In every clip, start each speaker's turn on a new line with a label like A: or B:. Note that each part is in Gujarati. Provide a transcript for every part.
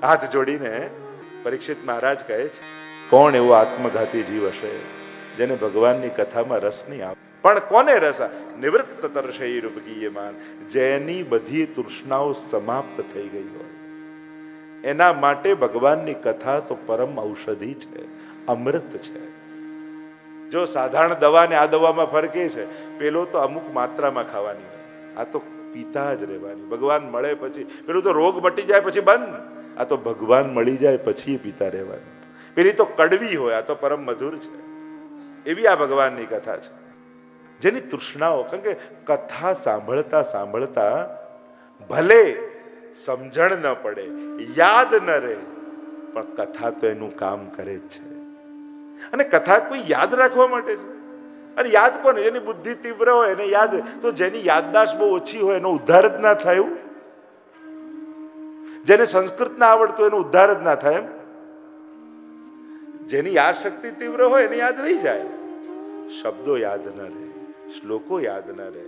A: હાથ જોડીને પરીક્ષિત મહારાજ કહે છે, કોણ એવો આત્મઘાતી જીવ હશે જેને ભગવાનની કથામાં રસ નહીં આવે? પણ કોને રસ? નિવૃત્ત તર્ષૈ રૂપગીયમાન, જેની બધી તૃષ્ણાઓ સમાપ્ત થઈ ગઈ હોય એના માટે ભગવાનની કથા તો પરમ ઔષધિ છે, અમૃત છે. જો સાધારણ દવા ને આ દવામાં ફરક એ છે, પેલો તો અમુક માત્રામાં ખાવાની હોય, આ તો પીતા જ રહેવાની. ભગવાન મળે પછી, પેલું તો રોગ મટી જાય પછી બંધ, આ તો ભગવાન મળી જાય પછી પીતા રહેવાનું. પેલી તો કડવી હોય, આ તો પરમ મધુર છે. એવી આ ભગવાનની કથા છે, જેની તૃષ્ણાઓ. કારણ કે કથા સાંભળતા સાંભળતા ભલે સમજણ ન પડે, યાદ ન રહે, પણ કથા તો એનું કામ કરે જ છે. અને કથા કોઈ યાદ રાખવા માટે છે. અને યાદ કોને? જેની બુદ્ધિ તીવ્ર હોય એને યાદ. તો જેની યાદદાસ્ત બહુ ઓછી હોય એનો ઉદ્ધાર જ ના થાય. જેને સંસ્કૃત ના આવડતું એનો ઉદ્ધાર જ ના થાય. જેની યાદ શક્તિ તીવ્ર હોય એને યાદ રહી જાય. શબ્દો યાદ ન રહે, શ્લોકો યાદ ન રહે,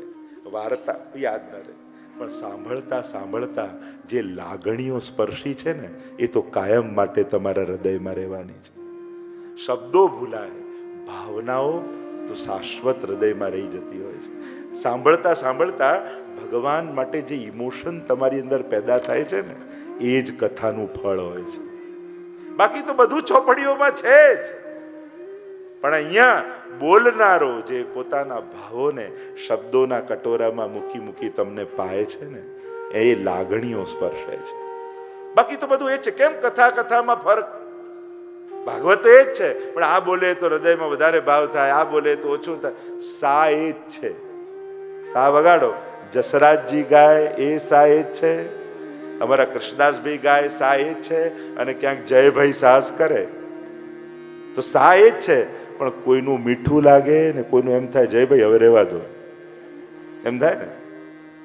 A: વાર્તા યાદ ન રહે, પણ સાંભળતા સાંભળતા જે લાગણીઓ સ્પર્શી છે ને, એ તો કાયમ માટે તમારા હૃદયમાં રહેવાની છે. શબ્દો ભૂલાય, ભાવનાઓ તો શાશ્વત હૃદયમાં રહી જતી હોય છે. સાંભળતા સાંભળતા ભગવાન માટે જે ઇમોશન તમારી અંદર પેદા થાય છે ને, એ જ કથાનું ફળ હોય છે. બાકી તો બધું ચોપડીઓમાં છે જ, પણ અહીંયા બોલનારો જે પોતાના ભાવોને શબ્દોના કટોરામાં મૂકી મૂકી તમને પાય છે ને, એ લાગણીઓ સ્પર્શે છે. બાકી તો બધું એ છે. કેમ કથા કથામાં ફરક? ભાગવત એ જ છે, પણ આ બોલે તો હૃદયમાં વધારે ભાવ થાય, આ બોલે તો ઓછું થાય. સા એ જ છે. સા વગાડો, જસરાજજી ગાય એ સા એ જ છે, અમારા કૃષ્ણદાસભાઈ ગાય સા એ જ છે, અને ક્યાંક જયભાઈ સાહસ કરે તો સા એ જ છે. પણ કોઈનું મીઠું લાગે ને કોઈનું એમ થાય જયભાઈ હવે રહેવા દો, એમ થાય ને.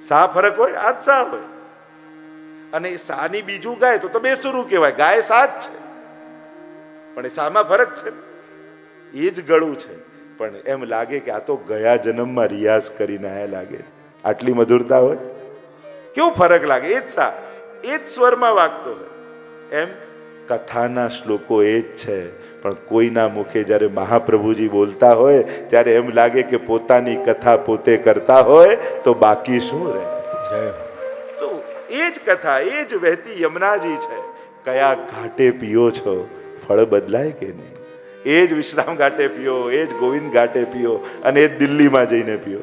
A: સા ફરક હોય, આ જ સા હોય. અને સા ની બીજું ગાય તો બેસુરું કહેવાય. ગાય સા જ છે, પણ એ સામાં ફરક છે. એ જ ગળું છે, પણ એમ લાગે કે આ તો ગયા જન્મમાં રિયાઝ કરીને આયા લાગે. આટલી મધુરતા હોય, કેવું ફરક લાગે. એ જ સા, એ જ સ્વરમાં વાગતો હોય. એમ કથાના શ્લોકો એ જ છે, પણ કોઈના મુખે જ્યારે મહાપ્રભુજી બોલતા હોય ત્યારે એમ લાગે કે પોતાની કથા પોતે કરતા હોય તો બાકી શું રહે. તો એ જ કથા, એ જ વહેતી યમુનાજી છે. કયા ઘાટે પીઓ છો, ફળ બદલાય કે નહીં? એ જ વિશ્રામ ઘાટે પીઓ, એ જ ગોવિંદ ઘાટે પીઓ, અને એ જ દિલ્હીમાં જઈને પીઓ.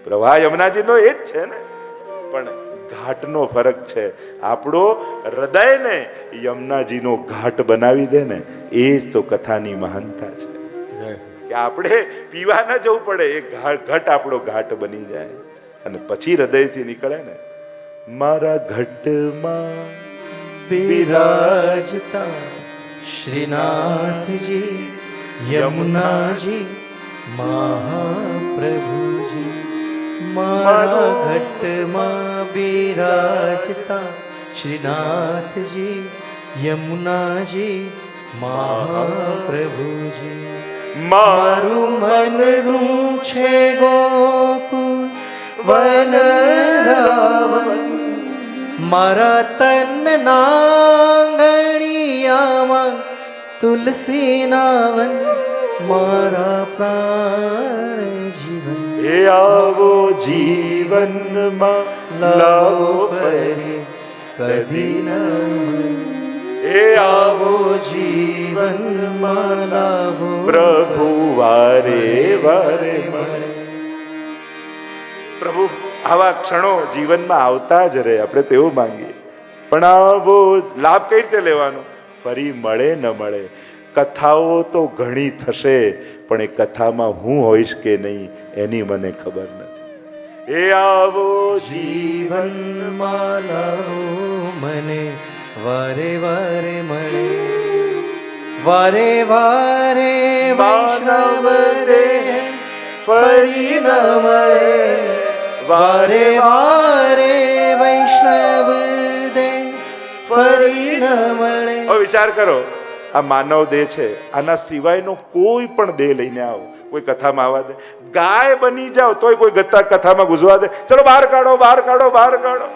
A: પ્રવાહ યમુનાજીનો એ જ છે ને, પણ ઘાટનો ફરક છે. આપણો હૃદયને યમુનાજીનો ઘાટ બનાવી દે ને, એ જ તો કથાની મહાનતા છે. કે આપણે પીવા ન જવું પડે, એ ઘટ આપણો ઘાટ બની જાય, અને પછી હૃદયથી નીકળે ને, મારા ઘટમાં
B: વિરાજતા શ્રીનાથજી યમુનાજી મહાપ્રભુજી. મારા ઘટમાં બિરાજતા શ્રીનાથજી યમુનાજી મહાપ્રભુજી. મારું મનનું છે ગોકુળ વનરાવન, મારા તન નાંગણિયામાં તુલસી નાવન, મારા પ્રાણ જીવન.
A: એ આવો જીવનમાં લાવો ફરી કદી ન. એ આવો જીવનમાં લાવો પ્રભુ વારે વારે મળે. પ્રભુ આવા ક્ષણો જીવનમાં આવતા જ રહે, આપણે તો એવું માંગીએ. પણ આવો લાભ કઈ રીતે લેવાનો? ફરી મળે ન મળે. કથાઓ તો ઘણી થશે, પણ એ કથામાં હું હોઈશ કે નહીં એની મને ખબર નથી. એ આવો
B: જીવનમાં લાવો મને વારે વારે મળે. વારે વારે વૈષ્ણવ દેહ ફરી ન મળે. વારે વારે વૈષ્ણવ દેહ ફરી ન મળે.
A: હવે વિચાર કરો, આ માનવ દેહ છે, આના સિવાયનો કોઈ પણ દેહ લઈને આવો, કોઈ કથામાં આવવા દે? ગાય બની જાઓ તોય કોઈ કથામાં ઘૂસવા દે? ચલો બહાર કાઢો, બહાર કાઢો, બહાર કાઢો.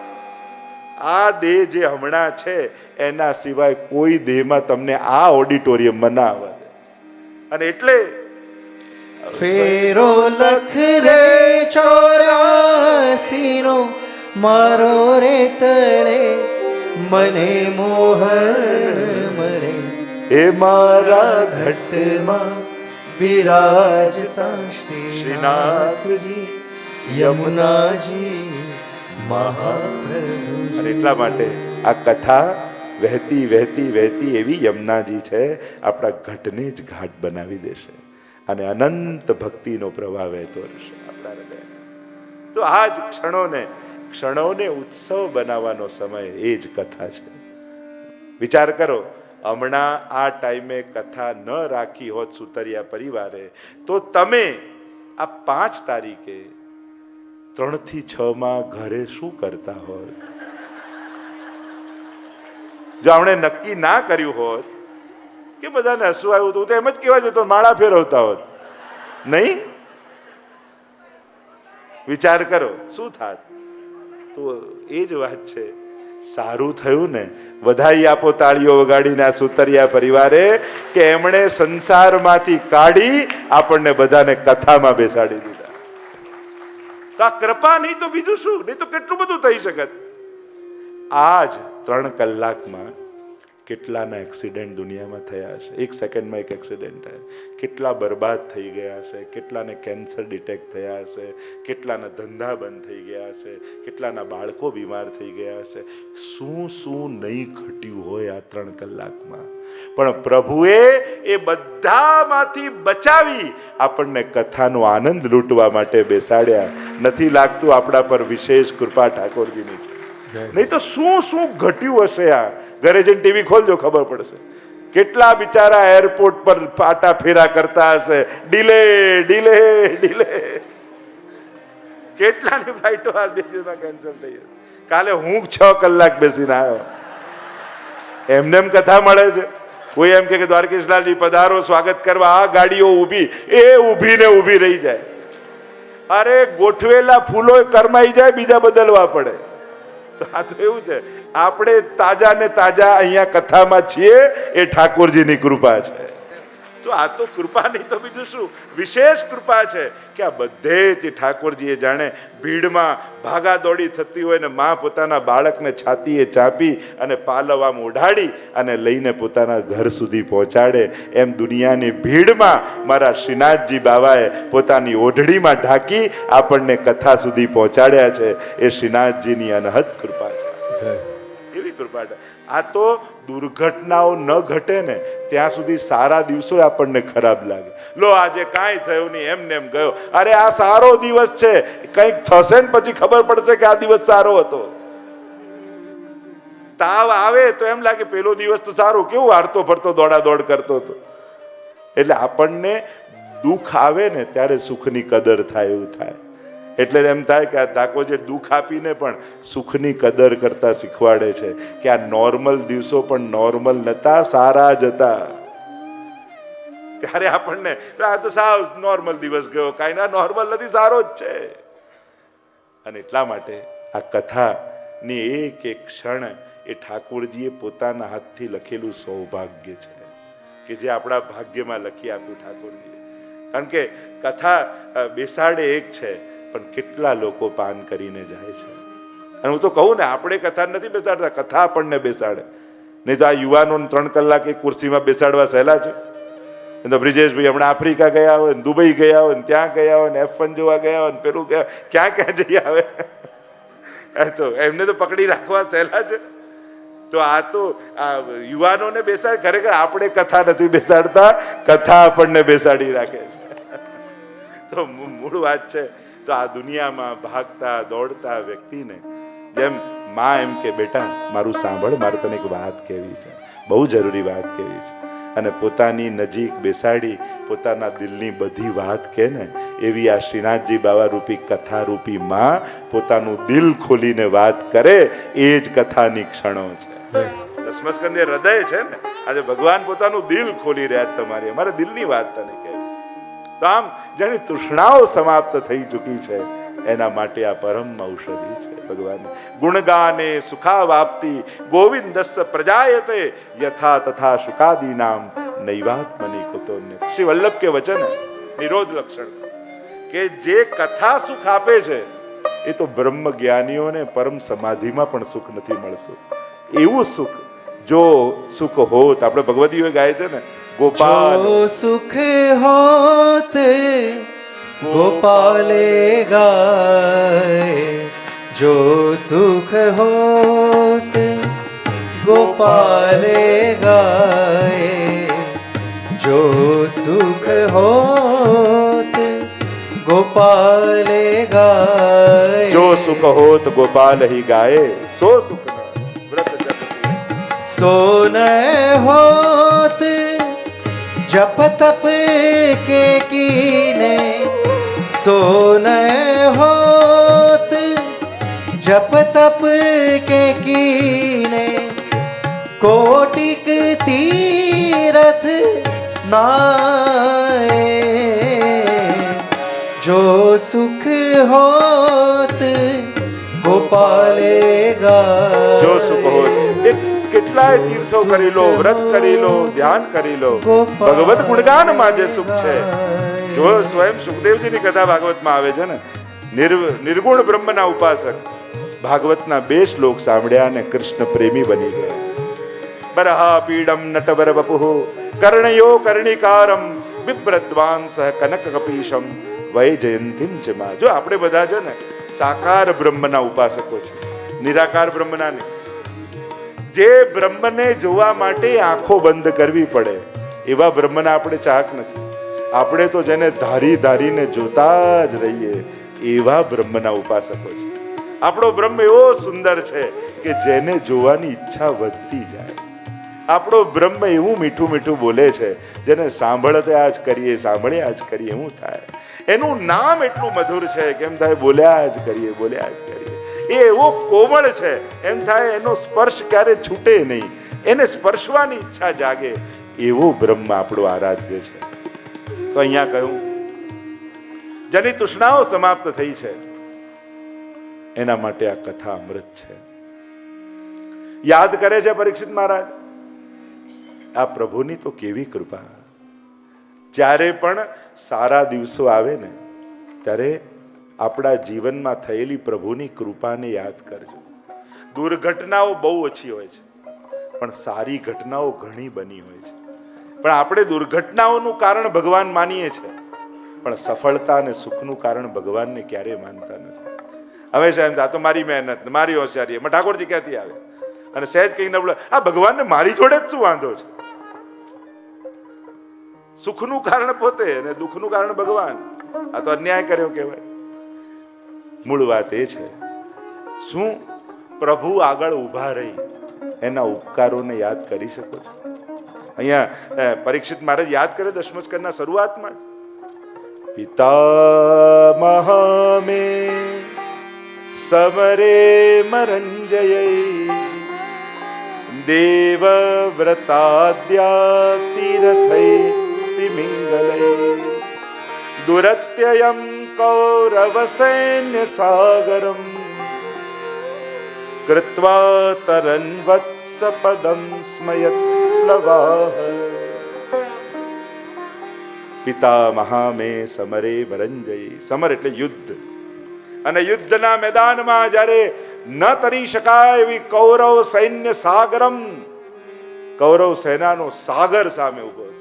A: આ દેહ જે હમણાં છે એના સિવાય કોઈ દેહમાં તમને આ ઓડિટોરિયમમાં ના આવવા દે. અને એટલે
B: ફેરો લખ રે 84 નો મારો રે ટળે મને મોહન મળે એ મારા ઘટમાં બિરાજતા શ્રીનાથજી યમુનાજી મહાપ્રભુ.
A: અને એટલા માટે આ કથા વહેતી વહેતી વહેતી એવી યમુનાજી છે, આપણા ઘટને જ ઘાટ બનાવી દેશે અને અનંત ભક્તિનો પ્રવાહ વહેતો રહેશે આપણા હૃદય. તો આ જ ક્ષણોને ઉત્સવ બનાવવાનો સમય એ જ કથા છે. વિચાર કરો, હમણાં આ ટાઈમે કથા ન રાખી હોત સુતરિયા પરિવારે, તો તમે આ 5 તારીખે 3 થી 6 માં ઘરે શું કરતા હોત? જો આપણે નક્કી ના કર્યું હોત કે બધાને હસવું આવ્યું હતું, તો એમ જ કહેવા જતો માળા ફેરવતા હોત, નહીં? વિચાર કરો શું થાત? તો એ જ વાત છે. સારું થયું ને, વધાઈ આપો તાળીઓ વગાડીને આ સુતરિયા પરિવારે કે એમણે સંસારમાંથી કાઢી આપણને બધાને કથામાં બેસાડી દીધા. તો આ કૃપા નહીં તો બીજું શું? નહીં તો કેટલું બધું થઈ શકત. આજ 3 કલાકમાં કેટલાના એક્સિડન્ટ દુનિયામાં થયા હશે. 1 સેકન્ડમાં એક એક્સિડન્ટ થાય, કેટલા બરબાદ થઈ ગયા હશે, કેટલાને કેન્સર ડિટેક્ટ થયા હશે, કેટલાના ધંધા બંધ થઈ ગયા હશે, કેટલાના બાળકો બીમાર થઈ ગયા હશે. શું શું નહીં ઘટ્યું હોય આ 3 કલાકમાં. પણ પ્રભુએ એ બધામાંથી બચાવી આપણને કથાનો આનંદ લૂંટવા માટે બેસાડ્યા. નથી લાગતું આપણા પર વિશેષ કૃપા ઠાકોરજીની છે? નહીં તો શું શું ઘટ્યું હશે. આ ઘરે જઈને ટીવી ખોલજો, ખબર પડશે. કેટલા બિચારા એરપોર્ટ પર પાટા ફેરા કરતા હશે, ડીલે ડીલે ડીલે. કેટલાની ફ્લાઇટો આ 2 દિવસમાં કેન્સલ થઈ હશે. કાલે હું 6 કલાક બેસીને આવ્યો. એમને એમ કથા મળે છે? કોઈ એમ કે દ્વારકેશલાલજી પધારો સ્વાગત કરવા, આ ગાડીઓ ઊભી, એ ઊભી ને ઊભી રહી જાય. અરે ગોઠવેલા ફૂલો કરમાઈ જાય, બીજા બદલવા પડે. તો આ તો એવું છે, આપણે તાજા ને તાજા અહીંયા કથામાં છીએ, એ ઠાકોરજીની કૃપા છે. તો આ તો કૃપા નહીં તો બીજું શું? વિશેષ કૃપા છે કે આ બધેથી ઠાકોરજીએ જાણે ભીડમાં ભાગા દોડી થતી હોય ને માં પોતાના બાળકને છાતીએ ચાપી અને પાલવામાં ઓઢાડી અને લઈને પોતાના ઘર સુધી પહોંચાડે, એમ દુનિયાની ભીડમાં મારા શ્રીનાથજી બાવાએ પોતાની ઓઢડીમાં ઢાંકી આપણને કથા સુધી પહોંચાડ્યા છે. એ શ્રીનાથજીની અનહદ કૃપા છે. એવી કૃપા. આ તો દુર્ઘટનાઓ ન ઘટે ને ત્યાં સુધી સારા દિવસો આપણને ખરાબ લાગે. લો આજે કાંઈ થયું નહીં, એમને એમ ગયો. અરે આ સારો દિવસ છે, કંઈક થશે ને પછી ખબર પડશે કે આ દિવસ સારો હતો. તાવ આવે તો એમ લાગે પેલો દિવસ તો સારો, કેવું હારતો ફરતો દોડા દોડ કરતો હતો. એટલે આપણને દુઃખ આવે ને ત્યારે સુખની કદર થાય એવું થાય. એટલે એમ થાય કે આ ઠાકોરજી દુઃખ આપીને પણ સુખની કદર કરતા શીખવાડે છે કે આ નોર્મલ દિવસો પણ નોર્મલ નતા, સારા જ હતા. ત્યારે આપણને આ તો સાવ નોર્મલ દિવસ ગયો, કાંઈ ના નોર્મલ નથી, સારો જ છે. અને એટલા માટે આ કથાની એક એક ક્ષણ એ ઠાકોરજીએ પોતાના હાથથી લખેલું સૌભાગ્ય છે કે જે આપણા ભાગ્યમાં લખી આપ્યું ઠાકોરજીએ. કારણ કે કથા બેસાડે એક છે, પણ કેટલા લોકો પાન કરીને જાય છે. અને હું તો કહું ને, આપણે કથા નથી બેસાડતા, કથા આપણને બેસાડે. નહીં તો આ યુવાનો 3 કલાક એક ખુરશીમાં બેસાડવા સહેલા છે. તો બ્રિજેશભાઈ હમણાં આફ્રિકા ગયા હોય ને, દુબઈ ગયા હોય ને, ત્યાં ગયા હોય ને, F1 જોવા ગયા હોય ને, પેલું ગયા, ક્યાં ક્યાં જઈ આવે. તો એમને તો પકડી રાખવા સહેલા છે. તો આ તો આ યુવાનોને બેસાડ, ખરેખર આપણે કથા નથી બેસાડતા, કથા આપણને બેસાડી રાખે છે. તો મૂળ વાત છે. તો આ દુનિયામાં ભાગતા દોડતા વ્યક્તિને જેમ માં એમ કે બેટા મારું સાંભળ, મારે તને એક વાત કહેવી છે, બહુ જરૂરી વાત કહેવી છે. અને પોતાની નજીક બેસાડી પોતાના દિલની બધી વાત કહે ને, એવી આ શ્રીનાથજી બાવા રૂપી કથા રૂપી માં પોતાનું દિલ ખોલીને વાત કરે, એ જ કથાની ક્ષણો છે. દસમા સ્કંદે હૃદય છે ને, આજે ભગવાન પોતાનું દિલ ખોલી રહ્યા તમારી, અમારા દિલની વાત તને કહેવી. તો આમ જેની તૃષ્ણાઓ સમાપ્ત થઈ ચૂકી છે એના માટે આ પરમ ઔષધિ છે ભગવાન. ગુણગાને સુખાવાપ્તિ ગોવિંદસ્સ પ્રજાયતે યથા તથા શુકાદી નામ નૈવાત્મની કુતોન્ય. શ્રી વલ્લભ કે વચન નિરોધ લક્ષણ કે જે કથા સુખ આપે છે એ તો બ્રહ્મ જ્ઞાનીઓને પરમ સમાધિમાં પણ સુખ નથી મળતું. એવું સુખ જો સુખ હોત, આપણે ભગવદીઓ ગાય છે ને, ગોપાલ
B: જો સુખ હોત ગોપાલે ગાય, જો સુખ હોત ગોપાલે ગાય, જો સુખ હોત ગોપાલે ગાય,
A: જો સુખ હોત ગોપાલ ही गाए सो सुख न व्रत जप
B: सो न होत जप तप के कीने, सो न होत जप तप के कीने, कोटिक तीरथ नाए, जो सुख होत गोपाले गाए.
A: जो सुख હોત એક કેટલાય તીર્થો કરી લો, વ્રત કરી લો, ધ્યાન કરી લો, ભગવત ગુણગાનમાં જે સુખ છે. જો સ્વયં સુખદેવજીની કથા ભાગવતમાં આવે છે ને, નિર્ગુણ બ્રહ્મના ઉપાસક ભાગવતના 2 શ્લોક સાંભળ્યા અને કૃષ્ણ પ્રેમી બની ગયા. બરહા પીડમ નટવર વપુઃ કર્ણયો કર્ણિકારમ બિભ્રદ્વાંસ કનક કપીશમ વૈજયંતીમ ચ મા. જો આપણે બધા છે ને સાકાર બ્રહ્મના ઉપાસકો છે, નિરાકાર બ્રહ્મના નહીં. જે બ્રહ્મને જોવા માટે આંખો બંધ કરવી પડે એવા બ્રહ્મના આપણે ચાહક નથી. આપણે તો જેને ધારી ધારીને જોતા જ રહીએ એવા બ્રહ્મના ઉપાસકો છે. આપણો બ્રહ્મ એવો સુંદર છે કે જેને જોવાની ઈચ્છા વધતી જાય. આપણો બ્રહ્મ એવું મીઠું મીઠું બોલે છે, જેને સાંભળતા જ કરીએ, સાંભળ્યા જ કરીએ એવું થાય. એનું નામ એટલું મધુર છે કે એમ થાય બોલ્યા જ કરીએ, બોલ્યા જ કરીએ. એ એવો કોમળ છે એમ થાય એનો સ્પર્શ ક્યારે છૂટે નહીં, એને સ્પર્શવાની ઈચ્છા જાગે. એવો બ્રહ્મ આપણો આરાધ્ય છે. તો અહીંયા કહ્યું જેની તૃષ્ણાઓ સમાપ્ત થઈ છે એના માટે આ કથા અમૃત છે. યાદ કરે છે પરીક્ષિત મહારાજ, આ પ્રભુની તો કેવી કૃપા. જ્યારે પણ સારા દિવસો આવે ને ત્યારે આપણા જીવનમાં થયેલી પ્રભુની કૃપાને યાદ કરજો. દુર્ઘટનાઓ બહુ ઓછી હોય છે પણ સારી ઘટનાઓ ઘણી બની હોય છે. પણ આપણે દુર્ઘટનાઓનું કારણ ભગવાન માનીએ છીએ પણ સફળતા અને સુખનું કારણ ભગવાનને ક્યારેય માનતા નથી. હવે સાહેબ આ તો મારી મહેનત, મારી હોશિયારી, એમાં ઠાકોરજી ક્યાંથી આવે? અને સહેજ કહીને બોલે આ ભગવાનને મારી જોડે જ શું વાંધો છે? સુખનું કારણ પોતે અને દુઃખનું કારણ ભગવાન. આ તો અન્યાય કર્યો કહેવાય. મૂળ વાત એ છે, શું પ્રભુ આગળ ઊભા રહી એના ઉપકારોને યાદ કરી શકો છો? અહીંયા પરીક્ષિત મહારાજ યાદ કરે દશમસ્કરના શરૂઆતમાં પિતા મે સમરે મરંજય દેવ વ્રતાદ્યા તીર્થૈ સ્તિમિંગલૈ દુરત્યયમ કૌરવ સૈન્ય સાગરમ કૃત્વા તરન વત્સ પદમ સ્મયત પ્લવાહ. પિતા મહામે સમરે મરંજય. સમર એટલે યુદ્ધ, અને યુદ્ધના મેદાનમાં જ્યારે ન તરી શકાય એવી કૌરવ સૈન્ય સાગરમ, કૌરવ સેનાનો સાગર સામે ઉભો હતો.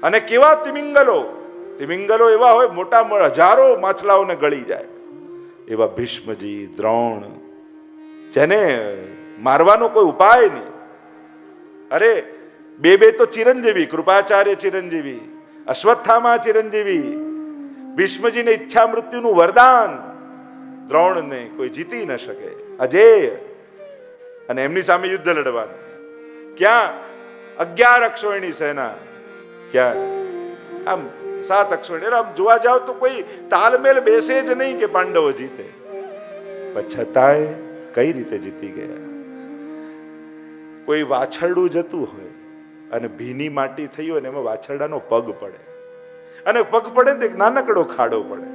A: અને કેવા તિમિંગલો, તિમિંગલો એવા હોય મોટા હજારો માછલાઓને ગળી જાય એવા ભીષ્મજી, દ્રોણ, જેને મારવાનો કોઈ ઉપાય નહીં. અરે બે તો ચિરંજીવી, કૃપાચાર્ય ચિરંજીવી, અશ્વત્થામા ચિરંજીવી, ભીષ્મજીને ઈચ્છા મૃત્યુનું વરદાન, દ્રોણને કોઈ જીતી ન શકે, અજેય, અને એમની સામે યુદ્ધ લડવાનું. ક્યાં 11 અક્ષોહિણી સેના, ક્યાં આમ 7 અક્ષોહિણી. આમ જોવા જાવ તો કોઈ તાલમેલ બેસે જ નહીં કે પાંડવો જીતે, પણ છતાંય કઈ રીતે જીતી ગયા? કોઈ વાછરડું જતું હોય અને ભીની માટી થઈ હોય ને એમાં વાછરડાનો પગ પડે, અને પગ પડે ને તો એક નાનકડો ખાડો પડે,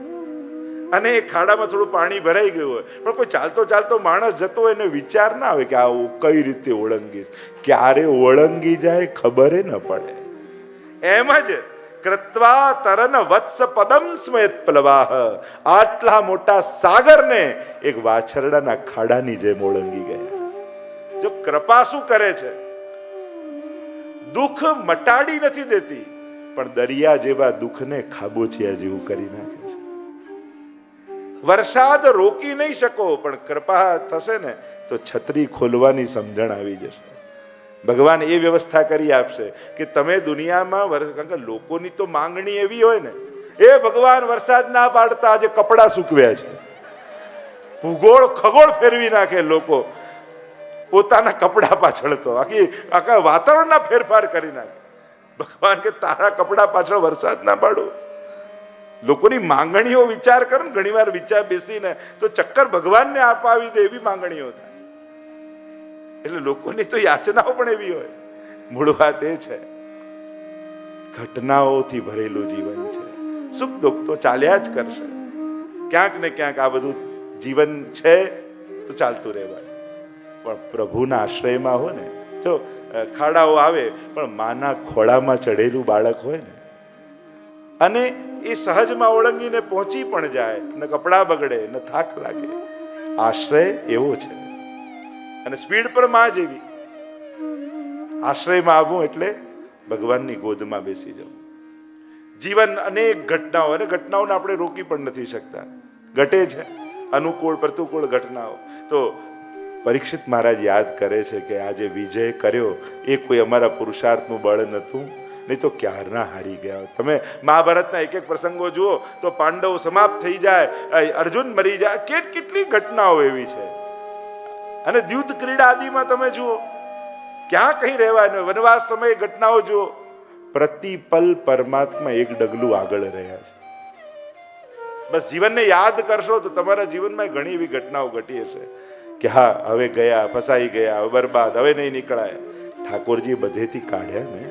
A: અને એ ખાડામાં થોડું પાણી ભરાઈ ગયું હોય, પણ કોઈ ચાલતો ચાલતો માણસ જતો હોય એને વિચાર ના આવે કે આ કઈ રીતે ઓળંગીશ, ક્યારે ઓળંગી જાય ખબર ન પડે. એમ જ કૃત્વા તરન વત્સ પદમ સ્મયત પ્લવાહ, આટલા મોટા સાગરને એક વાછરડાના ખાડાની જેમ ઓળંગી ગયા. જો કૃપા શું કરે છે, દુઃખ મટાડી નથી દેતી, પણ દરિયા જેવા દુઃખને ખાબોચિયા જેવું કરી નાખે છે. વરસાદ રોકી નહીં શકો, પણ કૃપા થશે ને તો છત્રી ખોલવાની સમજણ આવી જશે. ભગવાન એ વ્યવસ્થા કરી આપશે કે તમે દુનિયામાં કારણ કે લોકોની તો માંગણી એવી હોય ને, એ ભગવાન વરસાદ ના પાડતા આજે કપડા સૂકવ્યા છે, ભૂગોળ ખગોળ ફેરવી નાખે લોકો પોતાના કપડા પાછળ, તો આખા વાતાવરણના ફેરફાર કરી નાખે. ભગવાન કે તારા કપડા પાછળ વરસાદ ના પાડો. લોકોની માંગણીઓ વિચાર કરો ને, ઘણી વાર વિચાર બેસીને તો ચક્કર ભગવાનને અપાવી દે એવી માંગણીઓ થાય. એટલે લોકોની તો યાચનાઓ પણ એવી હોય. મૂળ વાત એ છે, ઘટનાઓથી ભરેલું જીવન છે, સુખ દુઃખ તો ચાલ્યા જ કરશે. ક્યાંક ને ક્યાંક આ બધું જીવન છે તો ચાલતું રહેવાય, પણ પ્રભુના આશ્રયમાં હોય ને, જો ખાડાઓ આવે પણ માના ખોળામાં ચડેલું બાળક હોય ને, અને એ સહજમાં ઓળંગીને પહોંચી પણ જાય, ને કપડા બગડે ને થાક લાગે. આશ્રય એવો છે, અને સ્પીડ પર માં જેવી. આશ્રયમાં આવવું એટલે ભગવાનની ગોદમાં બેસી જવું. જીવન અનેક ઘટનાઓ, અને ઘટનાઓને આપણે રોકી પણ નથી શકતા, ઘટે છે અનુકૂળ પ્રતિકૂળ ઘટનાઓ. તો પરીક્ષિત મહારાજ યાદ કરે છે કે આજે વિજય કર્યો એ કોઈ અમારા પુરુષાર્થનું બળ નહોતું, નહીં તો ક્યારના હારી ગયા. તમે મહાભારતના એક એક પ્રસંગો જુઓ તો પાંડવો સમાપ્ત થઈ જાય, અર્જુન મરી જાય, કેટલી ઘટનાઓ એવી છે. અને દ્યુત ક્રીડા આદિમાં તમે જુઓ, ક્યાં કहीं રહેવાય, વનવાસ સમયે ઘટનાઓ જુઓ, પ્રતિપલ પરમાત્મા એક ડગલું આગળ રહ્યા છે. બસ જીવનને યાદ કરશો તો તમારા જીવનમાં ઘણી એવી ઘટનાઓ ઘટી હશે કે હા હવે ગયા, ફસાઈ ગયા, હવે બરબાદ, હવે નહીં નીકળાય. ઠાકોરજી બધેથી કાઢ્યા ને.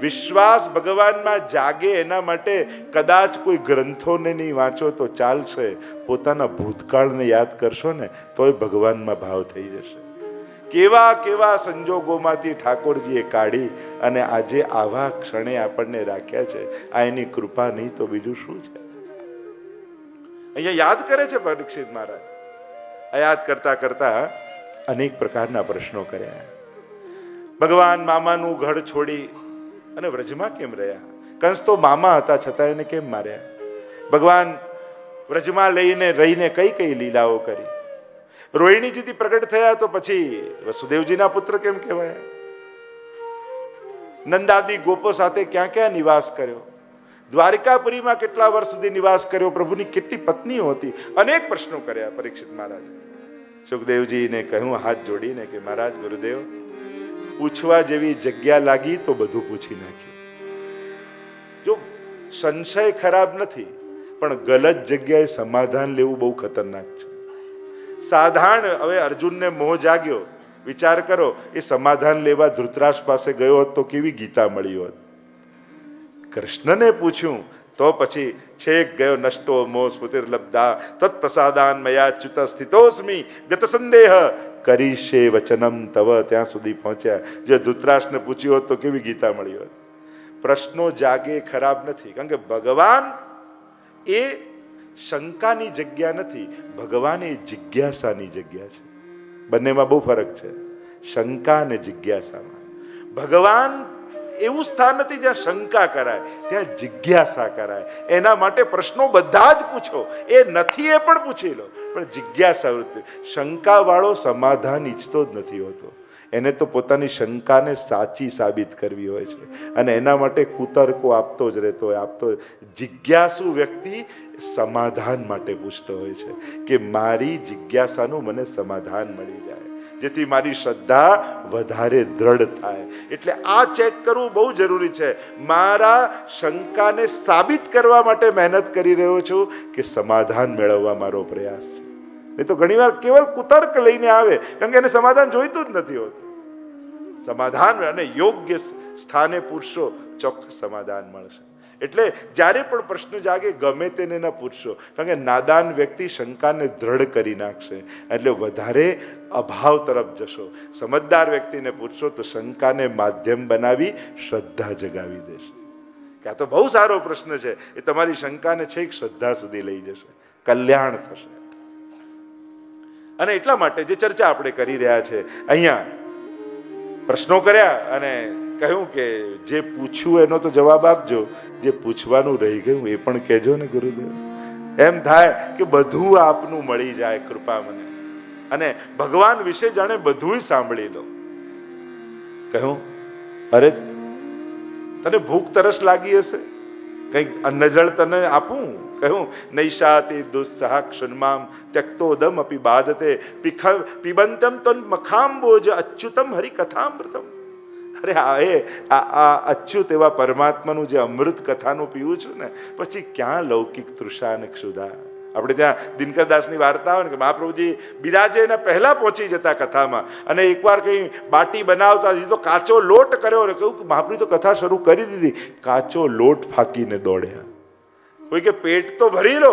A: વિશ્વાસ ભગવાનમાં જાગે એના માટે કદાચ કોઈ ગ્રંથોને નહીં વાંચો તો ચાલશે, પોતાના ભૂતકાળને યાદ કરશો ને તોય ભગવાનમાં ભાવ થઈ જશે. કેવા કેવા સંજોગોમાંથી ઠાકોરજીએ કાઢી અને આજે આવા ક્ષણે આપણને રાખ્યા છે. આ એની કૃપા નહીં તો બીજું શું છે. અહીંયા યાદ કરે છે પરીક્ષિત મહારાજ. આ યાદ કરતા કરતા અનેક પ્રકારના પ્રશ્નો કર્યા. ભગવાન મામાનું ઘર છોડી અને વ્રજમાં કેમ રહ્યા? કંસ તો મામા હતા છતાં એને કેમ માર્યા? ભગવાન વ્રજમાં લઈને રહીને કઈ કઈ લીલાઓ કરી? રોહિણીજીથી પ્રગટ થયા તો પછી વસુદેવજીના પુત્ર કેમ કહેવાય? નંદાદી ગોપો સાથે ક્યાં ક્યાં નિવાસ કર્યો? દ્વારિકાપુરીમાં કેટલા વર્ષ સુધી નિવાસ કર્યો? પ્રભુની કેટલી પત્નીઓ હતી? અનેક પ્રશ્નો કર્યા પરીક્ષિત મહારાજ. સુખદેવજીને કહ્યું હાથ જોડીને કે મહારાજ ગુરુદેવ, પૂછવા જેવી જગ્યા લાગી તો બધું પૂછી નાખ્યું. જો સંશય ખરાબ નથી, પણ ગલત જગ્યાએ સમાધાન લેવું બહુ ખતરનાક છે. સાધારણ હવે અર્જુનને મોહ જાગ્યો. વિચાર કરો, એ સમાધાન લેવા ધૃતરાષ્ટ્ર પાસે ગયો હોત તો કેવી ગીતા મળી હોત. કૃષ્ણને પૂછ્યું તો પછી છેક ગયો નષ્ટો મોહ સ્મૃતિર્લબ્ધા તત્પ્રસાદાન મયા ચ્યુત સ્થિતોસ્મિ ગત સંદેહ કરીશે વચનમ તવ, ત્યાં સુધી પહોંચ્યા. જો ધૃતરાષ્ટ્રને પૂછ્યું હોત તો કેવી ગીતા મળી હોત. પ્રશ્નો જાગે ખરાબ નથી, કારણ કે ભગવાન એ શંકાની જગ્યા નથી, ભગવાન એ જિજ્ઞાસાની જગ્યા છે. બંનેમાં બહુ ફરક છે, શંકા અને જિજ્ઞાસામાં. ભગવાન એવું સ્થાન નથી જ્યાં શંકા કરાય, ત્યાં જિજ્ઞાસા કરાય. એના માટે પ્રશ્નો બધા જ પૂછો, એ નથી એ પણ પૂછી લો, પણ જિજ્ઞાસા વૃત્તિ. શંકા વાળો સમાધાન ઈચ્છતો જ નથી હોતો, એને તો પોતાની શંકાને સાચી સાબિત કરવી હોય છે, અને એના માટે કુતર્કો આપતો જ રહેતો હોય, આપતો. જિજ્ઞાસુ વ્યક્તિ સમાધાન માટે પૂછતો હોય છે કે મારી જિજ્ઞાસાનું મને સમાધાન મળી જાય, જેથી મારી શ્રદ્ધા વધારે દ્રઢ થાય. એટલે આ ચેક કરવું બહુ જરૂરી છે. મારા શંકાને સાબિત કરવા માટે મહેનત કરી રહ્યો છું કે સમાધાન મેળવવા મારો પ્રયાસ છે. નહીં તો ઘણીવાર કેવલ કુતર્ક લઈને આવે, કારણ કે એને સમાધાન જોઈતું જ નથી હોતું. સમાધાન અને યોગ્ય સ્થાને પૂછશો ચોક્કસ સમાધાન મળશે. એટલે જ્યારે પણ પ્રશ્ન જાગે ગમે તેને ન પૂછશો, કારણ કે નાદાન વ્યક્તિ શંકાને દ્રઢ કરી નાખશે, એટલે વધારે અભાવ તરફ જશો. સમજદાર વ્યક્તિને પૂછશો તો શંકાને માધ્યમ બનાવી શ્રદ્ધા જગાવી દેશે કે આ તો બહુ સારો પ્રશ્ન છે, એ તમારી શંકાને છેક શ્રદ્ધા સુધી લઈ જશે, કલ્યાણ થશે. અને એટલા માટે જે ચર્ચા આપણે કરી રહ્યા છે અહીંયા, પ્રશ્નો કર્યા અને કહ્યું કે જે પૂછ્યું એનો તો જવાબ આપજો, જે પૂછવાનું રહી ગયું એ પણ કહેજો ને ગુરુદેવ. એમ થાય કે બધું આપનું મળી જાય, કૃપા મને, અને ભગવાન વિશે જાણે બધું સાંભળી લો. કહ્યું અરે તને ભૂખ તરસ લાગી હશે, કંઈક અન્ન જળ તને આપું? કહ્યું નૈશાતિ દુસ્સહા ક્ષુન્મામ ત્યક્તોદમ અપી બાધતે પિબંતમ તન મખાંબોજ અચ્યુતમ હરિકથામૃતમ. અરે આ અચ્યુત એવા પરમાત્માનું જે અમૃત કથાનું પીવું છું ને, પછી ક્યાં લૌકિક તૃષા અને ક્ષુધા. આપણે ત્યાં દિનકરદાસની વાર્તા હોય ને કે મહાપ્રભુજી બિરાજે એના પહેલા પહોંચી જતા કથામાં, અને એકવાર કઈ બાટી બનાવતા તો કાચો લોટ કર્યો ને કહ્યું કે મહાપ્રભુ તો કથા શરૂ કરી દીધી, કાચો લોટ ફાંકીને દોડ્યા. કોઈ કે પેટ તો ભરી લો,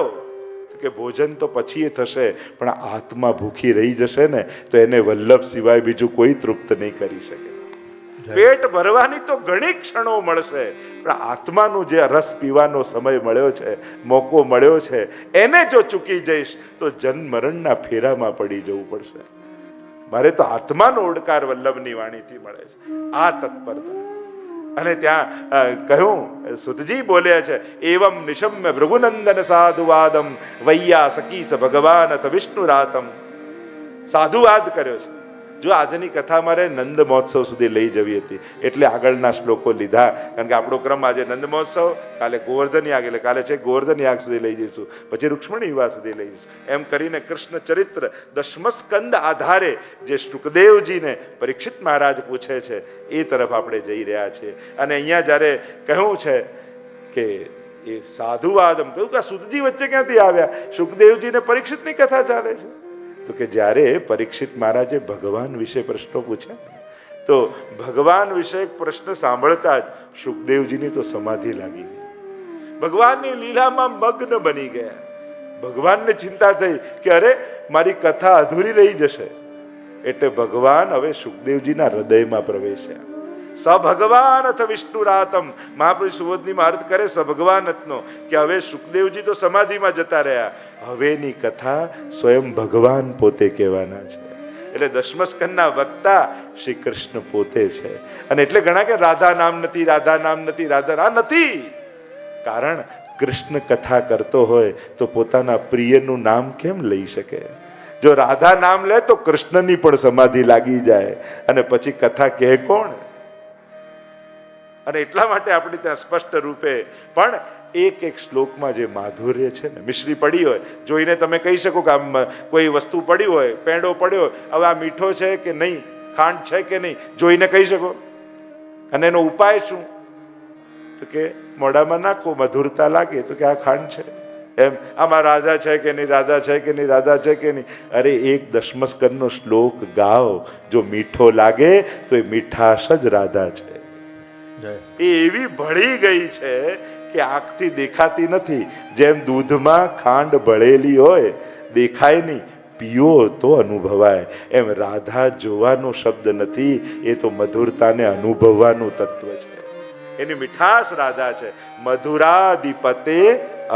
A: કે ભોજન તો પછી એ થશે, પણ આત્મા ભૂખી રહી જશે ને તો એને વલ્લભ સિવાય બીજું કોઈ તૃપ્ત નહીં કરી શકે. પેટ ભરવાની તો ઘણી ક્ષણો મળશે, પણ આત્માનું જે રસ પીવાનો સમય મળ્યો છે, મોકો મળ્યો છે, એને જો ચૂકી જઈશ તો જન્મ મરણના ફેરામાં પડી જવું પડશે. મારે તો આત્માનો ઓડકાર વલ્લભની વાણીથી મળે છે, આ તત્પરતા. અને ત્યાં કહ્યું સુતજી બોલ્યા છે એવમ નિશમ્ય ભૃગુનંદન સાધુવાદમ વૈયા સકીસ ભગવાન અથ વિષ્ણુરાતમ. સાધુવાદ કર્યો છે. જો આજની કથા મારે નંદ મહોત્સવ સુધી લઈ જવી હતી એટલે આગળના શ્લોકો લીધા, કારણ કે આપણો ક્રમ આજે નંદ મહોત્સવ, કાલે ગોવર્ધન યાગ, એટલે કાલે છે ગોવર્ધન યાગ સુધી લઈ જઈશું, પછી રૂક્ષ્મણી વિવાહ સુધી લઈ જઈશું. એમ કરીને કૃષ્ણ ચરિત્ર દશમસ્કંદ આધારે જે શુકદેવજીને પરીક્ષિત મહારાજ પૂછે છે એ તરફ આપણે જઈ રહ્યા છીએ. અને અહીંયા જ્યારે કહ્યું છે કે એ સાધુવાદમ, કહ્યું કે આ સુતજી વચ્ચે ક્યાંથી આવ્યા? શુકદેવજીને પરીક્ષિતની કથા ચાલે છે. તો કે જ્યારે પરીક્ષિત મહારાજે ભગવાન વિશે પ્રશ્નો પૂછ્યા તો ભગવાન વિશે એક પ્રશ્ન સાંભળતા જ શુકદેવજીની તો સમાધિ લાગી ગઈ, ભગવાનની લીલામાં મગ્ન બની ગયા. ભગવાનને ચિંતા થઈ કે અરે મારી કથા અધૂરી રહી જશે, એટલે ભગવાન હવે શુકદેવજીના હૃદયમાં પ્રવેશ્યા. સ ભગવાન અથ વિષ્ણુરાતમ. મહાપ્રભુ સુબોધનીમાં અર્થ કરે સ ભગવાનનો કે હવે શુકદેવજી તો સમાધિમાં જતા રહ્યા, હવેની કથા સ્વયં ભગવાન પોતે કહેવાના છે. એટલે દશમસ્કંદના વક્તા શ્રી કૃષ્ણ પોતે છે. અને એટલે ઘણા કે રાધા નામ નથી, રાધા નામ નથી, રાધા નથી. કારણ કૃષ્ણ કથા કરતો હોય તો પોતાના પ્રિયનું નામ કેમ લઈ શકે? જો રાધા નામ લે તો કૃષ્ણની પણ સમાધિ લાગી જાય, અને પછી કથા કહે કોણ? અને એટલા માટે આપણે ત્યાં સ્પષ્ટ રૂપે પણ એક એક શ્લોકમાં જે માધુર્ય છે ને, મિશ્રી પડી હોય જોઈને તમે કહી શકો કે આમ કોઈ વસ્તુ પડી હોય, પેંડો પડ્યો હોય, હવે આ મીઠો છે કે નહીં, ખાંડ છે કે નહીં, જોઈને કહી શકો. અને એનો ઉપાય શું? તો કે મોઢામાં નાખો, મધુરતા લાગે તો કે આ ખાંડ છે. એમ આમાં રાધા છે કે નહીં, રાધા છે કે નહીં, રાધા છે કે નહીં. અરે એક દશમસ્કંદનો શ્લોક ગાઓ, જો મીઠો લાગે તો એ મીઠાશ જ રાધા છે. એ એવી ભળી ગઈ છે કે આંખથી દેખાતી નથી. જેમ દૂધમાં ખાંડ ભળેલી હોય, દેખાય નહીં, પીઓ તો અનુભવાય. એમ રાધા જોવાનો શબ્દ નથી, એ તો મધુરતાને અનુભવવાનું તત્વ છે. એની મીઠાશ રાધા છે. મધુરાધિપતે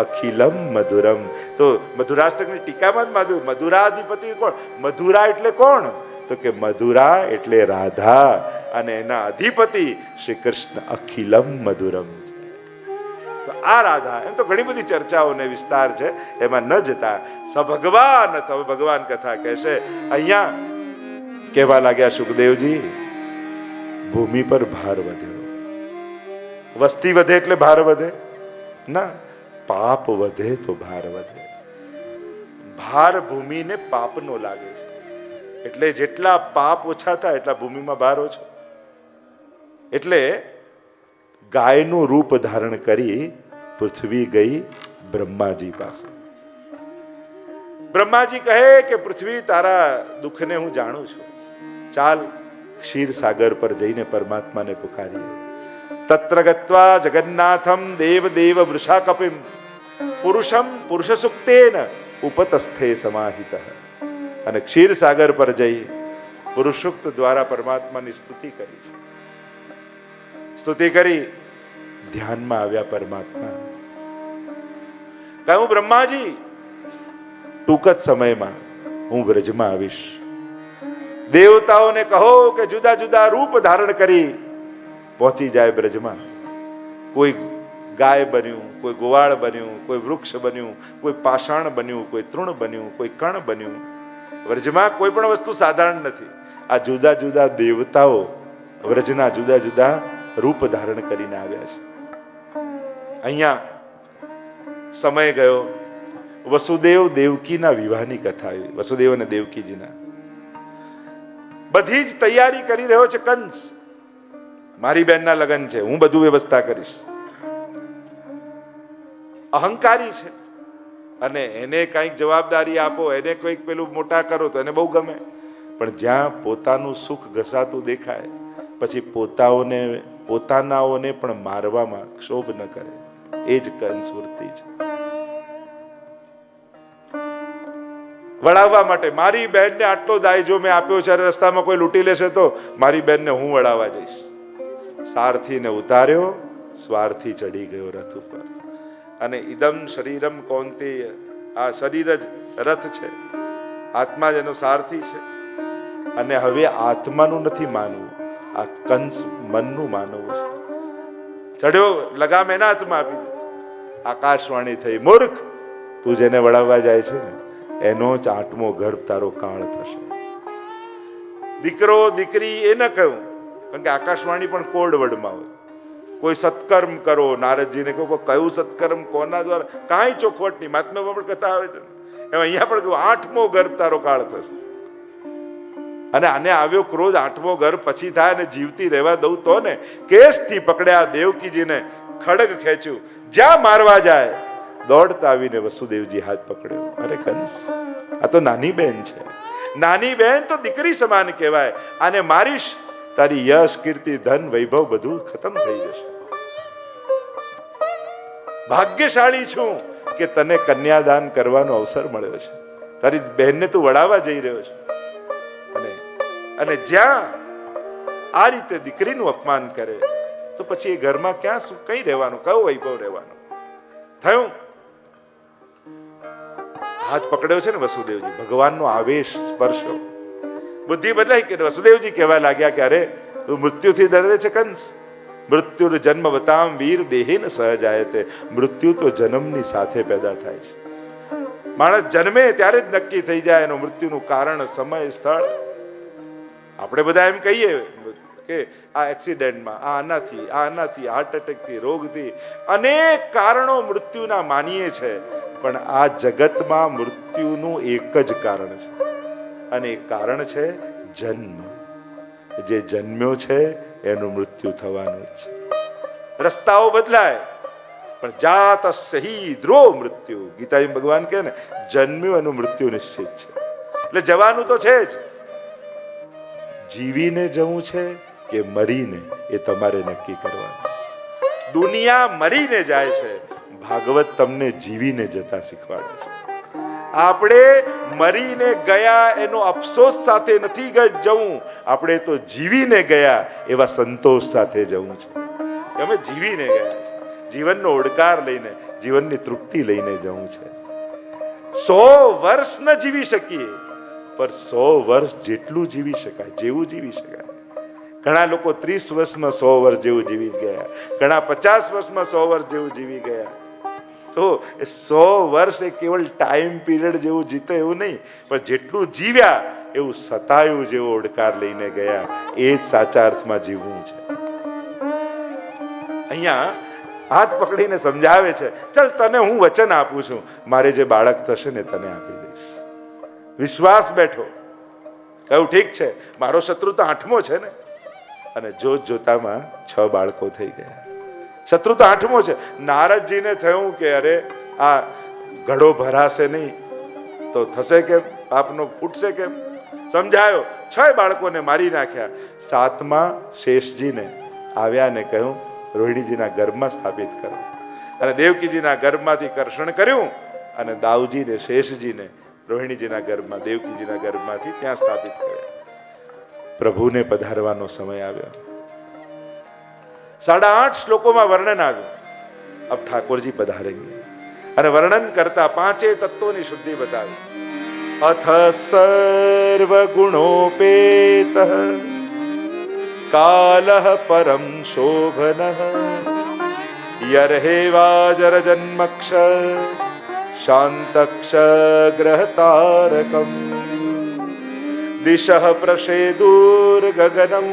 A: અખિલમ મધુરમ. તો મધુરાષ્ટકની ટીકામાં જ મધુરાધિપતિ કોણ? મધુરા એટલે કોણ? તો કે મધુરા એટલે રાધા, અને એના અધિપતિ શ્રી કૃષ્ણ અખિલમ મધુરમ છે. તો આ રાધા, એમ તો ઘણી બધી ચર્ચાઓને વિસ્તાર છે, એમાં ન જતા સભગવાન હવે ભગવાન કથા કહેશે. અહીંયા કહેવા લાગ્યા સુખદેવજી, ભૂમિ પર ભાર વધ્યો. વસ્તી વધે એટલે ભાર વધે ના, પાપ વધે તો ભાર વધે. ભાર ભૂમિને પાપનો લાગે છે, એટલે જેટલા પાપ ઓછા થાય એટલા ભૂમિમાં ભાર ઓછો. એટલે ગાયનું રૂપ ધારણ કરી પૃથ્વી ગઈ બ્રહ્માજી પાસે. બ્રહ્માજી કહે કે પૃથ્વી, તારા દુઃખને હું જાણું છું, ચાલ ક્ષીર સાગર પર જઈને પરમાત્માને પુકારીએ. તત્ર ગત્વા જગન્નાથમ દેવ દેવ વૃષા કપિમ પુરુષમ પુરુષ સુક્તેન ઉપતસ્થે સમાહિત. અને ક્ષીરસાગર પર જઈ પુરુષુક્ત દ્વારા પરમાત્માની સ્તુતિ કરી છે. સ્તુતિ કરી ધ્યાનમાં આવ્યા પરમાત્મા. કહ્યું બ્રહ્માજી ટૂંક જ સમયમાં હું વ્રજમાં આવીશ. દેવતાઓને કહો કે જુદા જુદા રૂપ ધારણ કરી પહોંચી જાય બ્રજમાં. કોઈ ગાય બન્યું, કોઈ ગોવાળ બન્યું, કોઈ વૃક્ષ બન્યું, કોઈ પાષાણ બન્યું, કોઈ તૃણ બન્યું, કોઈ કણ બન્યું. વ્રજમાં કોઈ પણ વસ્તુ સાધારણ નથી. આ જુદા જુદા દેવતાઓ વ્રજના જુદા જુદા રૂપ ધારણ કરીને આવ્યા છે. અહીંયા સમય ગયો. વસુદેવ દેવકીના વિવાહની કથા આવી. વસુદેવ અને દેવકીજીના બધી જ તૈયારી કરી રહ્યો છે કંસ. મારી બહેનના લગ્ન છે, હું બધું વ્યવસ્થા કરીશ. અહંકારી છે અને એને કંઈક જવાબદારી આપો, એને કોઈક પેલું મોટા કરો તો એને બહુ ગમે. પણ જ્યાં પોતાનું સુખ ઘસાતું દેખાય પછી પોતાનાઓને પણ મારવામાં ક્ષોભ ન કરે. એ જ કંસ વૃત્તિ છે. વળાવવા માટે મારી બહેનને આટલો દાય જો મેં આપ્યો છે, રસ્તામાં કોઈ લૂંટી લેશે તો મારી બહેનને હું વળાવવા જઈશ. સારથીને ઉતાર્યો, સ્વાર્થી ચડી ગયો રથ ઉપર. અને ઇદમ શરીરમ કૌંતેય, આ શરીર જ રથ છે, આત્મા જ એનો સારથી છે. અને હવે આત્માનું નથી માનવું, આ કંસ મનનું માનવું છે. ચડ્યો, લગામ એના હાથમાં આપી. આકાશવાણી થઈ, મૂર્ખ, તું જેને વળાવવા જાય છે ને એનો જ 8મો ગર્ભ તારો કાળ થશે. દીકરો દીકરી એ ન કહ્યું, કારણ કે આકાશવાણી પણ કોડ વર્ડમાં હોય. કોઈ સત્કર્મ કરો, નારદજીને કહો કયું સત્કર્મ કોના દ્વારા, કાંઈ ચોખવટ નહીં. મહાત્મામાં પણ કથા આવે છે એમ અહીંયા પણ કહ્યું 8મો ગર્ભ તારો કાળ થશે. અને આને આવ્યો ક્રોધ, 8મો ગર્ભ પછી થાય અને જીવતી રહેવા દઉં તો ને. કેસથી પકડ્યા દેવકીજીને, ખડગ ખેંચ્યું, જ્યાં મારવા જાય દોડતા આવીને વસુદેવજી હાથ પકડ્યો. અરે કંસ, આ તો નાની બેન છે. નાની બેન તો દીકરી સમાન કહેવાય. આને મારીશ, તારી યશ, કીર્તિ, ધન, વૈભવ બધું ખતમ થઈ જશે. ભાગ્યશાળી છું કે તને કન્યાદાન કરવાનો અવસર મળ્યો છે. તારી બહેનને તું વડાવવા જઈ રહ્યો છે. અને જ્યાં આ રીતે દીકરીનું અપમાન કરે તો પછી એ ઘરમાં ક્યાં શું કઈ રહેવાનું, કયો વૈભવ રહેવાનો. થયું હાથ પકડ્યો છે ને વસુદેવજી, ભગવાનનો આવેશ સ્પર્શ્યો, બુદ્ધિ બદલાઈ કે વસુદેવજી કહેવા લાગ્યા કે અરે તું મૃત્યુથી ડરે છે કંસ. મૃત્યુ જન્મ બતામ વીર દેહીન સહજાયતે. મૃત્યુ તો જન્મની સાથે પેદા થાય છે. માણસ જન્મે ત્યારે જ નક્કી થઈ જાય એનું મૃત્યુનું કારણ, સમય, સ્થળ. આપણે બધા એમ કહીએ કે આ એક્સિડન્ટમાં, આ આનાથી, હાર્ટ એટેકથી, રોગથી, અનેક કારણો મૃત્યુના માનીએ છે. પણ આ જગતમાં મૃત્યુનું એક જ કારણ છે, અને એ કારણ છે જન્મ. જે જન્મ્યો છે એનું મૃત્યુ થવાનું જ છે. રસ્તાઓ બદલાય પણ જાત સહી ધ્રુવ મૃત્યુ. ગીતાજી ભગવાન કહે ને, જન્મ્યું એનું મૃત્યુ નિશ્ચિત છે. એટલે જવાનું તો છે જ. જીવીને જવું છે કે મરીને એ તમારે નક્કી કરવાનું. દુનિયા મરીને જાય છે, ભાગવત તમને જીવીને જતા શીખવાડે છે. આપણે મરીને ગયા એનો અફસોસ સાથે નથી જવું, આપણે તો જીવીને ગયા એવા સંતોષ સાથે જવું છે. અમે જીવીને ગયા છે, જીવનનો ઓડકાર લઈને, જીવનની તૃપ્તિ લઈને જવું છે. 100 વર્ષ ન જીવી શકીએ પણ 100 વર્ષ જેટલું જીવી શકાય, જેવું જીવી શકાય. ઘણા લોકો 30 વર્ષમાં 100 વર્ષ જેવું જીવી ગયા, ઘણા 50 વર્ષમાં 100 વર્ષ જેવું જીવી ગયા. તો 100 વર્ષ એ કેવલ ટાઈમ પીરિયડ જેવું જીતે એવું નહીં, પણ જેટલું જીવ્યા એવું સતાયું જેવો ઓડકાર લઈને ગયા. એ જ સાચા અર્થમાં જીવવું છે. અહીંયા હાથ પકડીને સમજાવે છે, ચલ તને હું વચન આપું છું, મારે જે બાળક થશે ને તને આપી દઈશ. વિશ્વાસ બેઠો. કહ્યું ઠીક છે, મારો શત્રુ તો 8મો છે ને. અને જોતામાં 6 બાળકો થઈ ગયા. શત્રુ તો 8મો છે. નારદજીને થયું કે અરે આ ઘડો ભરાશે નહીં તો થશે કેમ, પાપનો ફૂટશે કેમ. સમજાયો, 6 બાળકોને મારી નાખ્યા. 7મા શેષજીને આવ્યા ને કહ્યું રોહિણીજીના ગર્ભમાં સ્થાપિત કરો. અને દેવકીજીના ગર્ભમાંથી કર્ષણ કર્યું અને દાઉજીને શેષજીને રોહિણીજીના ગર્ભમાં દેવકીજીના ગર્ભમાંથી ત્યાં સ્થાપિત કર્યા. પ્રભુને પધારવાનો સમય આવ્યો. 8.5 શ્લોકોમાં વર્ણન આવ્યું. अब ठाकुर जी पधारेंगे અને વર્ણન કરતા 5 તત્વોની શુદ્ધિ બતાવી. અથ સર્વ ગુણોપેત કાલઃ પરમ શોભનઃ યર્હેવાજર જન્મક્ષ શાંતક્ષ ગ્રહતારકમ દિશઃ પ્રસેદુર ગગનમ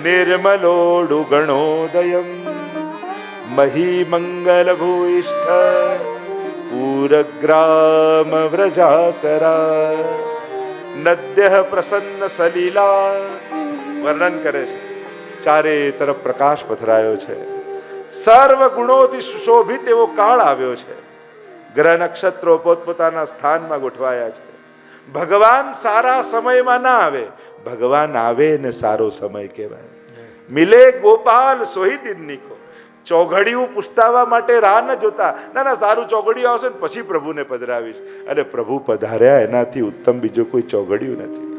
A: નિર્મલોડુ ગણોદયમ મહીમંગલ ભૂઇષ્ઠ પૂરગ્રામ વ્રજાકરા નદ્ય પ્રસન્ન સલીલા. વર્ણન કરે છે. ચારે તરફ પ્રકાશ પથરાયો છે. સર્વ ગુણોથી સુશોભિત એવો કાળ આવ્યો છે. ગ્રહ નક્ષત્રો પોતપોતાના સ્થાનમાં ગોઠવાયા છે. ભગવાન સારા સમયમાં ના આવે, ભગવાન આવે ને સારો સમય કહેવાય. મિલે ગોપાલ સોહી દિનની કો. ચોઘડિયું પુષ્ટાવા માટે રાહ ન જોતા, ના સારું ચોઘડિયું આવશે ને પછી પ્રભુને પધરાવીશ. અને પ્રભુ પધાર્યા એનાથી ઉત્તમ બીજું કોઈ ચોઘડિયું નથી.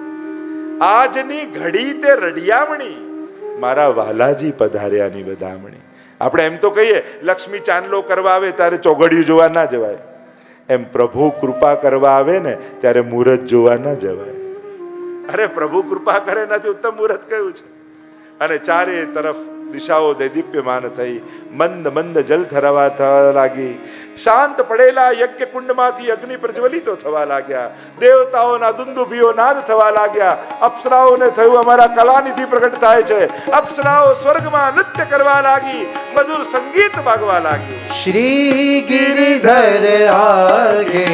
A: આજની ઘડી તે રડિયામણી, મારા વાલાજી પધાર્યાની વધામણી. આપણે એમ તો કહીએ લક્ષ્મી ચાંદલો કરવા આવે ત્યારે ચોઘડિયું જોવા ના જવાય, એમ પ્રભુ કૃપા કરવા આવે ને ત્યારે મુહૂર્ત જોવા ના જવાય. અરે પ્રભુ કૃપા કરે એનાથી ઉત્તમ મુહૂર્ત કયું છે? અને ચારે તરફ દિશાઓ દૈદીપ્યમાન થઈ, મંદ મંદ જલ થરવા લાગી. શાંત પડેલા યજ્ઞ કુંડમાંથી અગ્નિ પ્રજ્વલિતો થવા લાગ્યા. દેવતાઓના દુંદુભીઓ નાદ થવા લાગ્યા. અપ્સરાઓને થયું અમારા કલાનિધિ પ્રગટ થાય છે. અપ્સરાઓ સ્વર્ગમાં નૃત્ય કરવા લાગી, મધુર સંગીત વાગવા લાગ્યું.
B: શ્રી ગિરિધર આગે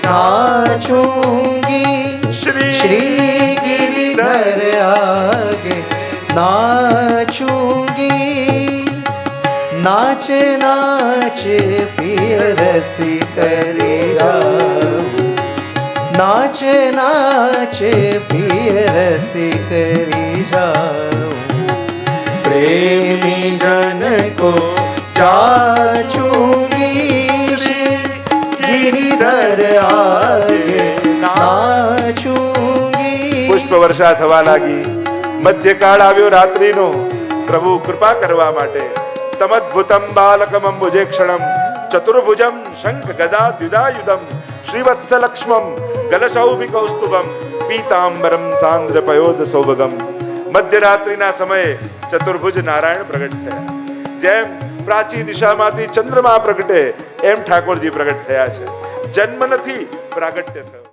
B: નાચુંગી, શ્રી ગિરિધર આગે नाचूंगी. नाच नाच पिय रसी करी जाऊं, नाच नाच पिय रसी करी जाऊं. प्रेमी जन को जाचूंगी, गिरिधर आगे नाचूंगी.
A: પુષ્પ વર્ષા થવા લાગી. મધ્યકાળ આવ્યો રાત્રિનો. પ્રભુ કૃપા કરવા માટે તમદ્ભુતમ બાલકમ અંબુજેક્ષણમ ચતુર્ભુજમ શંખ ગદા દ્યુદાયુધમ શ્રીવત્સલક્ષ્મમ ગલશૌભિ કૌસ્તુભમ પીતાંબરમ સાંદ્ર પયોદ સૌભગમ. મધ્યરાત્રિના સમયે ચતુર્ભુજ નારાયણ પ્રગટ થયા. જેમ પ્રાચી દિશામાંથી ચંદ્રમા પ્રગટે એમ ઠાકોરજી પ્રગટ થયા છે. જન્મ નથી, પ્રાગટ્ય થયો.